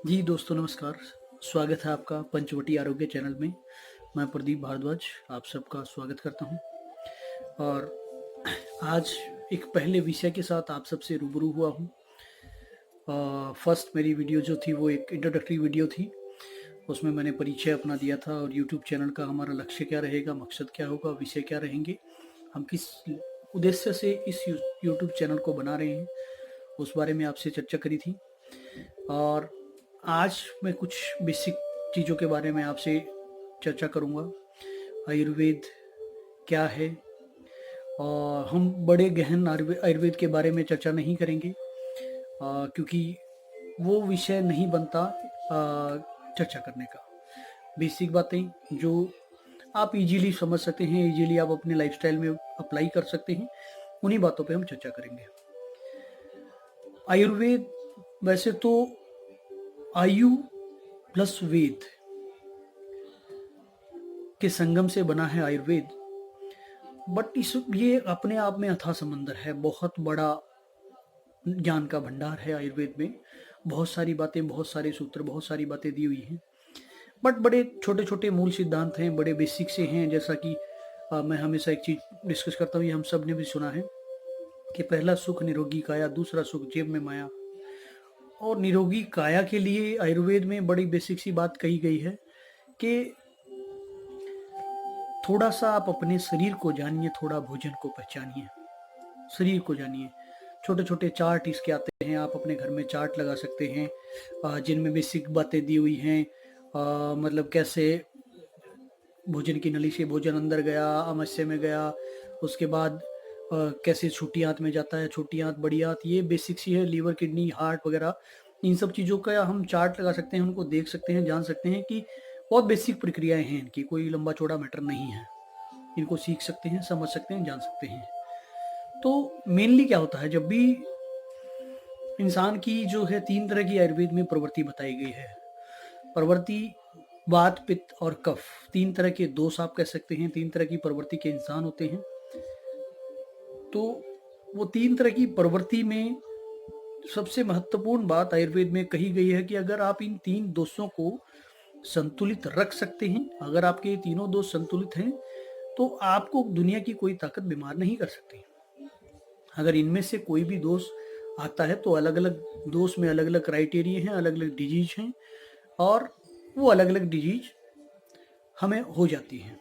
जी दोस्तों नमस्कार। स्वागत है आपका पंचवटी आरोग्य चैनल में। मैं प्रदीप भारद्वाज आप सबका स्वागत करता हूं और आज एक पहले विषय के साथ आप सबसे रूबरू हुआ हूं। फर्स्ट मेरी वीडियो जो थी वो एक इंट्रोडक्टरी वीडियो थी। उसमें मैंने परिचय अपना दिया था और यूट्यूब चैनल का हमारा लक्ष्य क्या रहेगा, मकसद क्या होगा, विषय क्या रहेंगे, हम किस उद्देश्य से इस यूट्यूब चैनल को बना रहे हैं, उस बारे में आपसे चर्चा करी थी। और आज मैं कुछ बेसिक चीज़ों के बारे में आपसे चर्चा करूँगा। आयुर्वेद क्या है, और हम बड़े गहन आयुर्वेद के बारे में चर्चा नहीं करेंगे क्योंकि वो विषय नहीं बनता चर्चा करने का। बेसिक बातें जो आप इजीली समझ सकते हैं, इजीली आप अपने लाइफस्टाइल में अप्लाई कर सकते हैं, उन्हीं बातों पे हम चर्चा करेंगे। आयुर्वेद वैसे तो आयु प्लस वेद के संगम से बना है आयुर्वेद, बट ये अपने आप में अथाह समंदर है। बहुत बड़ा ज्ञान का भंडार है आयुर्वेद में। बहुत सारी बातें, बहुत सारे सूत्र, बहुत सारी बातें दी हुई हैं, बट बड़े छोटे छोटे मूल सिद्धांत हैं, बड़े बेसिक से हैं। जैसा कि मैं हमेशा एक चीज डिस्कस करता हूँ, ये हम सब ने भी सुना है कि पहला सुख निरोगी काया, दूसरा सुख जेब में माया। और निरोगी काया के लिए आयुर्वेद में बड़ी बेसिक सी बात कही गई है कि थोड़ा सा आप अपने शरीर को जानिए, थोड़ा भोजन को पहचानिए। शरीर को जानिए। छोटे छोटे चार्ट इसके आते हैं, आप अपने घर में चार्ट लगा सकते हैं जिनमें बेसिक बातें दी हुई हैं। मतलब कैसे भोजन की नली से भोजन अंदर गया, आमाशय में गया, उसके बाद कैसे छोटी आंत में जाता है, छोटी आंत, बड़ी आंत, ये बेसिक सी है। लीवर, किडनी, हार्ट वगैरह, इन सब चीज़ों का हम चार्ट लगा सकते हैं, उनको देख सकते हैं, जान सकते हैं कि बहुत बेसिक प्रक्रियाएं हैं इनकी, कोई लंबा चौड़ा मैटर नहीं है। इनको सीख सकते हैं, समझ सकते हैं, जान सकते हैं। तो मेनली क्या होता है, जब भी इंसान की जो है 3 तरह की आयुर्वेद में प्रवृत्ति बताई गई है। प्रवृत्ति वात, पित्त और कफ, 3 तरह के दोष आप कह सकते हैं, 3 तरह की प्रवृत्ति के इंसान होते हैं। तो वो 3 तरह की प्रवृत्ति में सबसे महत्वपूर्ण बात आयुर्वेद में कही गई है कि अगर आप इन 3 दोषों को संतुलित रख सकते हैं, अगर आपके ये तीनों दोष संतुलित हैं, तो आपको दुनिया की कोई ताकत बीमार नहीं कर सकती। अगर इनमें से कोई भी दोष आता है तो अलग अलग दोष में अलग अलग क्राइटेरिया हैं, अलग अलग डिजीज हैं, और वो अलग अलग डिजीज हमें हो जाती हैं।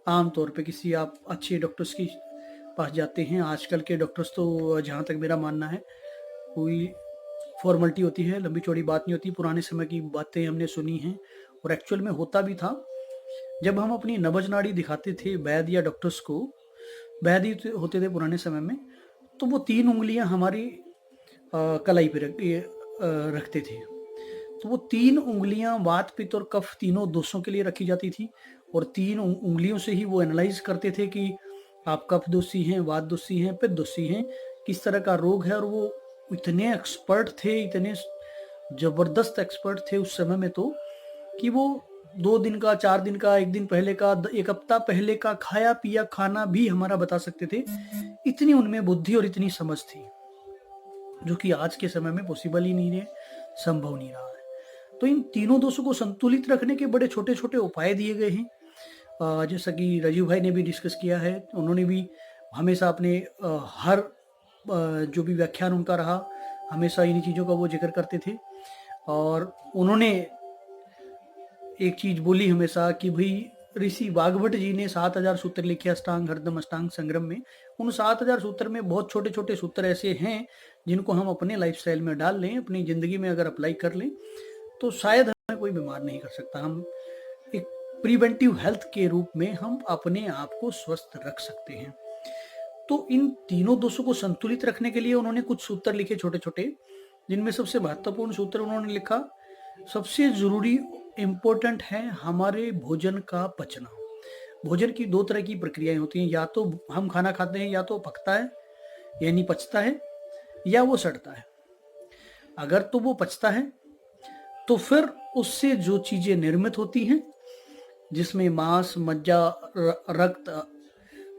आमतौर पे किसी आप अच्छे डॉक्टर्स के पास जाते हैं, आजकल के डॉक्टर्स तो जहाँ तक मेरा मानना है कोई फॉर्मेलिटी होती है, लंबी चौड़ी बात नहीं होती। पुराने समय की बातें हमने सुनी हैं और एक्चुअल में होता भी था। जब हम अपनी नब्ज नाड़ी दिखाते थे वैद्य या डॉक्टर्स को, वैद्य होते थे पुराने समय में, तो वो 3 उंगलियां हमारी कलाई पे रखते थे। तो वो 3 उंगलियां वात, पित्त और कफ तीनों दोषों के लिए रखी जाती थी, और 3 उंगलियों से ही वो एनालाइज करते थे कि आप कफ दोषी हैं, वात दोषी हैं, पित्त दोषी हैं, किस तरह का रोग है। और वो इतने एक्सपर्ट थे, इतने जबरदस्त एक्सपर्ट थे उस समय में, तो कि वो 2 दिन का, 4 दिन का, 1 दिन पहले का, 1 हफ्ता पहले का खाया पिया खाना भी हमारा बता सकते थे। इतनी उनमें बुद्धि और इतनी समझ थी, जो कि आज के समय में पॉसिबल ही नहीं है, संभव नहीं रहा है। तो इन तीनों दोषों को संतुलित रखने के बड़े छोटे छोटे उपाय दिए गए हैं। जैसा कि राजीव भाई ने भी डिस्कस किया है, उन्होंने भी हमेशा अपने हर जो भी व्याख्यान उनका रहा, हमेशा इन्हीं चीज़ों का वो जिक्र करते थे। और उन्होंने एक चीज बोली हमेशा कि भाई, ऋषि वाग्भट जी ने 7000 सूत्र लिखे अष्टांग हरदम अष्टांग संग्रम में। उन 7000 सूत्र में बहुत छोटे छोटे सूत्र ऐसे हैं जिनको हम अपने लाइफस्टाइल में डाल लें, अपनी जिंदगी में अगर अप्लाई कर लें, तो शायद हमें कोई बीमार नहीं कर सकता। हम एक प्रिवेंटिव हेल्थ के रूप में हम अपने आप को स्वस्थ रख सकते हैं। तो इन तीनों दोषों को संतुलित रखने के लिए उन्होंने कुछ सूत्र लिखे छोटे छोटे, जिनमें सबसे महत्वपूर्ण सूत्र उन्होंने लिखा, सबसे जरूरी इम्पोर्टेंट है हमारे भोजन का पचना। भोजन की 2 तरह की प्रक्रियाएं होती हैं, या तो हम खाना खाते हैं, या तो पकता है यानी पचता है, या वो सड़ता है। अगर तो वो पचता है तो फिर उससे जो चीजें निर्मित होती हैं, जिसमें मांस, मज्जा, रक्त,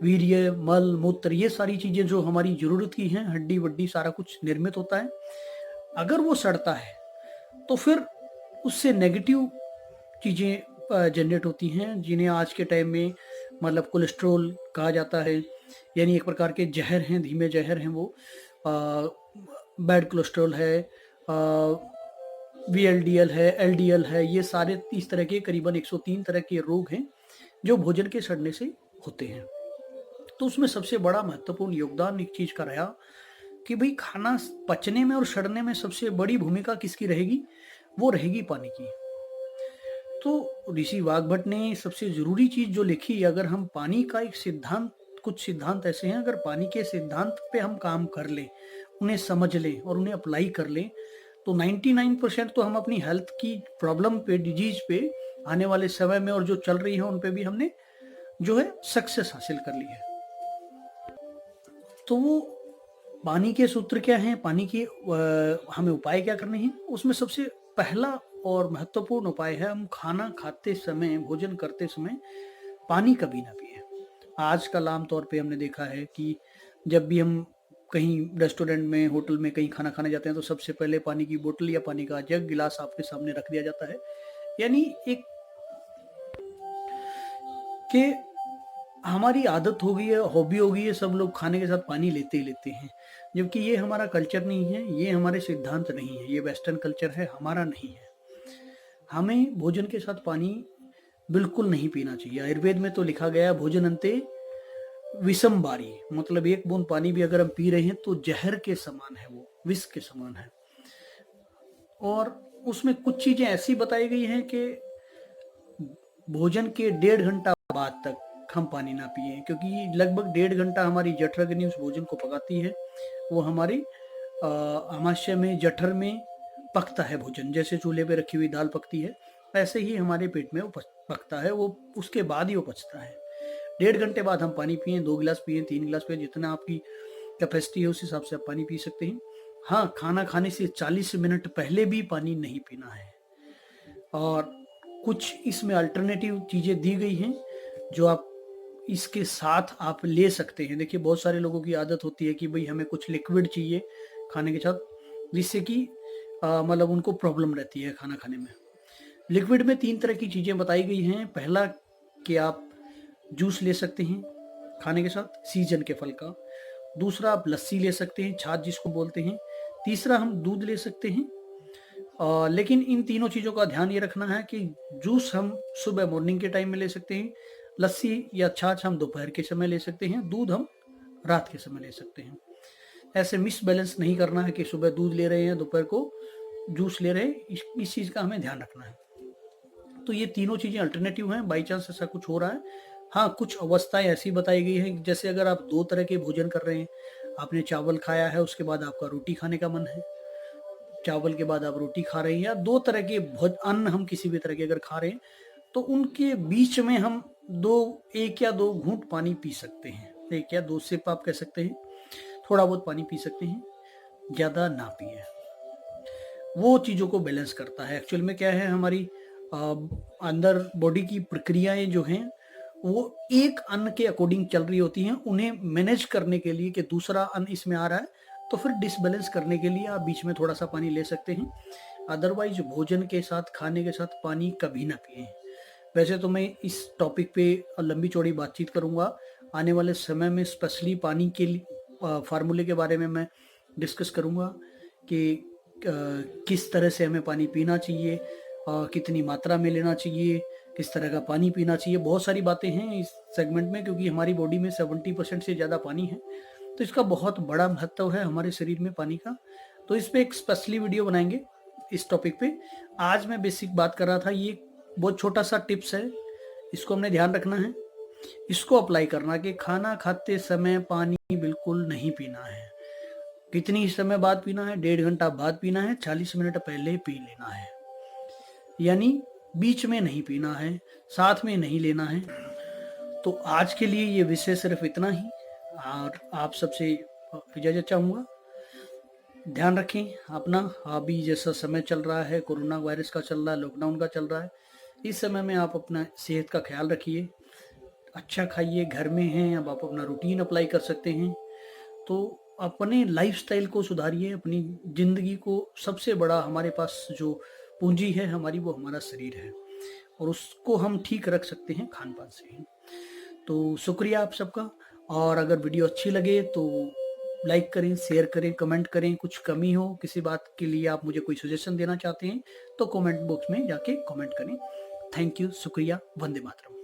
वीर्य, मल, मूत्र, ये सारी चीजें जो हमारी जरूरत की हैं, हड्डी वड्डी सारा कुछ निर्मित होता है। अगर वो सड़ता है तो फिर उससे नेगेटिव चीज़ें जनरेट होती हैं, जिन्हें आज के टाइम में मतलब कोलेस्ट्रॉल कहा जाता है। यानी एक प्रकार के जहर हैं, धीमे जहर हैं वो। बैड कोलेस्ट्रॉल है, वीएलडीएल है, एलडीएल है, ये सारे इस तरह के करीबन 103 तरह के रोग हैं जो भोजन के सड़ने से होते हैं। तो उसमें सबसे बड़ा महत्वपूर्ण योगदान एक चीज़ का रहा कि भई खाना पचने में और सड़ने में सबसे बड़ी भूमिका किसकी रहेगी? वो रहेगी पानी की। तो ऋषि वाग्भट ने सबसे ज़रूरी चीज़ जो लिखी, अगर हम पानी का एक सिद्धांत, कुछ सिद्धांत ऐसे हैं, अगर पानी के सिद्धांत पे हम काम कर लें, उन्हें समझ लें और उन्हें अप्लाई कर लें, तो 99% तो हम अपनी हेल्थ की प्रॉब्लम पे, डिजीज़ पे आने वाले समय में और जो चल रही है उन पे भी हमने जो है सक्सेस हासिल कर ली है। तो वो पानी के सूत्र क्या हैं? पानी के हमें उपाय क्या करने हैं? उसमें सबसे पहला और महत्वपूर्ण उपाय है, हम खाना खाते समय, भोजन करते समय पानी कभी ना पिएँ। आजकल आम तौर पे हमने देखा है कि जब भी हम कहीं रेस्टोरेंट में, होटल में कहीं खाना खाने जाते हैं तो सबसे पहले पानी की बोतल या पानी का जग, गिलास आपके सामने रख दिया जाता है। यानी एक कि हमारी आदत हो गई है, हॉबी हो गई है, सब लोग खाने के साथ पानी लेते ही लेते हैं। जबकि ये हमारा कल्चर नहीं है, ये हमारे सिद्धांत नहीं है, ये वेस्टर्न कल्चर है, हमारा नहीं है। हमें भोजन के साथ पानी बिल्कुल नहीं पीना चाहिए। आयुर्वेद में तो लिखा गया है भोजन अंते विषम बारी, मतलब एक बूंद पानी भी अगर हम पी रहे हैं तो जहर के समान है, वो विष के समान है। और उसमें कुछ चीजें ऐसी बताई गई हैं कि भोजन के 1.5 घंटा बाद तक हम पानी ना पिए, क्योंकि लगभग 1.5 घंटा हमारी जठराग्नि उस भोजन को पकाती है। वो हमारी आमाशय में, जठर में पकता है भोजन, जैसे चूल्हे पे रखी हुई दाल पकती है, ऐसे ही हमारे पेट में वो पकता है, वो उसके बाद ही वो पचता है। 1.5 घंटे बाद हम पानी पिए, 2 गिलास पिए, 3 गिलास पिए, जितना आपकी कैपेसिटी है उस हिसाब से आप पानी पी सकते हैं। हाँ, खाना खाने से 40 मिनट पहले भी पानी नहीं पीना है। और कुछ इसमें अल्टरनेटिव चीज़ें दी गई हैं जो आप इसके साथ आप ले सकते हैं। देखिए, बहुत सारे लोगों की आदत होती है कि भई हमें कुछ लिक्विड चाहिए खाने के साथ, जिससे कि मतलब उनको प्रॉब्लम रहती है खाना खाने में। लिक्विड में 3 तरह की चीज़ें बताई गई हैं। पहला कि आप जूस ले सकते हैं खाने के साथ, सीजन के फल का। दूसरा, आप लस्सी ले सकते हैं, छाछ जिसको बोलते हैं। तीसरा, हम दूध ले सकते हैं। लेकिन इन तीनों चीज़ों का ध्यान ये रखना है कि जूस हम सुबह मॉर्निंग के टाइम में ले सकते हैं, लस्सी या छाछ हम दोपहर के समय ले सकते हैं, दूध हम रात के समय ले सकते हैं। ऐसे मिस बैलेंस नहीं करना है कि सुबह दूध ले रहे हैं, दोपहर को जूस ले रहे हैं, इस चीज़ का हमें ध्यान रखना है। तो ये तीनों चीज़ें अल्टरनेटिव हैं, बाई चांस ऐसा कुछ हो रहा है। हाँ, कुछ अवस्थाएँ ऐसी बताई गई हैं, जैसे अगर आप 2 तरह के भोजन कर रहे हैं, आपने चावल खाया है, उसके बाद आपका रोटी खाने का मन है, चावल के बाद आप रोटी खा रहे हैं, या 2 तरह के अन्न हम किसी भी तरह के अगर खा रहे हैं, तो उनके बीच में हम 1 या 2 घूंट पानी पी सकते हैं। 1 या 2 सिप आप कह सकते हैं, थोड़ा बहुत पानी पी सकते हैं, ज़्यादा ना पिएँ। वो चीज़ों को बैलेंस करता है। एक्चुअल में क्या है, हमारी अ, अंदर बॉडी की प्रक्रियाएँ जो हैं, वो एक अन्न के अकॉर्डिंग चल रही होती हैं। उन्हें मैनेज करने के लिए कि दूसरा अन्न इसमें आ रहा है, तो फिर डिसबैलेंस करने के लिए आप बीच में थोड़ा-सा पानी ले सकते हैं। अदरवाइज़ भोजन के साथ, खाने के साथ पानी कभी ना पिएँ। वैसे तो मैं इस टॉपिक पे लंबी-चौड़ी बातचीत करूँगा। आने वाले समय में स्पेशली पानी के फ़ॉर्मूले के बारे में मैं डिस्कस करूँगा कि किस तरह से हमें पानी पीना चाहिए, कितनी मात्रा में लेना चाहिए, किस तरह का पानी पीना चाहिए। बहुत सारी बातें हैं इस सेगमेंट में, क्योंकि हमारी बॉडी में 70% से ज़्यादा पानी है, तो इसका बहुत बड़ा महत्व है हमारे शरीर में पानी का। तो इस पे एक स्पेशली वीडियो बनाएँगे इस टॉपिक पे। आज मैं बेसिक बात कर रहा था, ये बहुत छोटा-सा टिप्स है, इसको हमने ध्यान रखना है, इसको अप्लाई करना कि खाना खाते समय पानी बिल्कुल नहीं पीना है। कितनी समय बाद पीना है? 1.5 घंटा बाद पीना है, 40 मिनट पहले पी लेना है। यानी बीच में नहीं पीना है, साथ में नहीं लेना है। तो आज के लिए ये विषय सिर्फ इतना ही, और आप सबसे इजाज़त चाहूँगा। ध्यान रखें अपना। अभी जैसा समय चल रहा है, कोरोना वायरस का चल रहा है, लॉकडाउन का चल रहा है, इस समय में आप अपना सेहत का ख्याल रखिए, अच्छा खाइए। घर में हैं, अब आप अपना रूटीन अप्लाई कर सकते हैं। तो अपने लाइफ़स्टाइल को सुधारिए, अपनी ज़िंदगी को। सबसे बड़ा हमारे पास जो पूंजी है हमारी, वो हमारा शरीर है और उसको हम ठीक रख सकते हैं खान-पान से ही। तो शुक्रिया आप सबका, और अगर वीडियो अच्छी लगे तो लाइक करें, शेयर करें, कमेंट करें। कुछ कमी हो, किसी बात के लिए आप मुझे कोई सजेशन देना चाहते हैं, तो कमेंट बॉक्स में जाके कमेंट करें। थैंक यू, शुक्रिया, वंदे मातरम।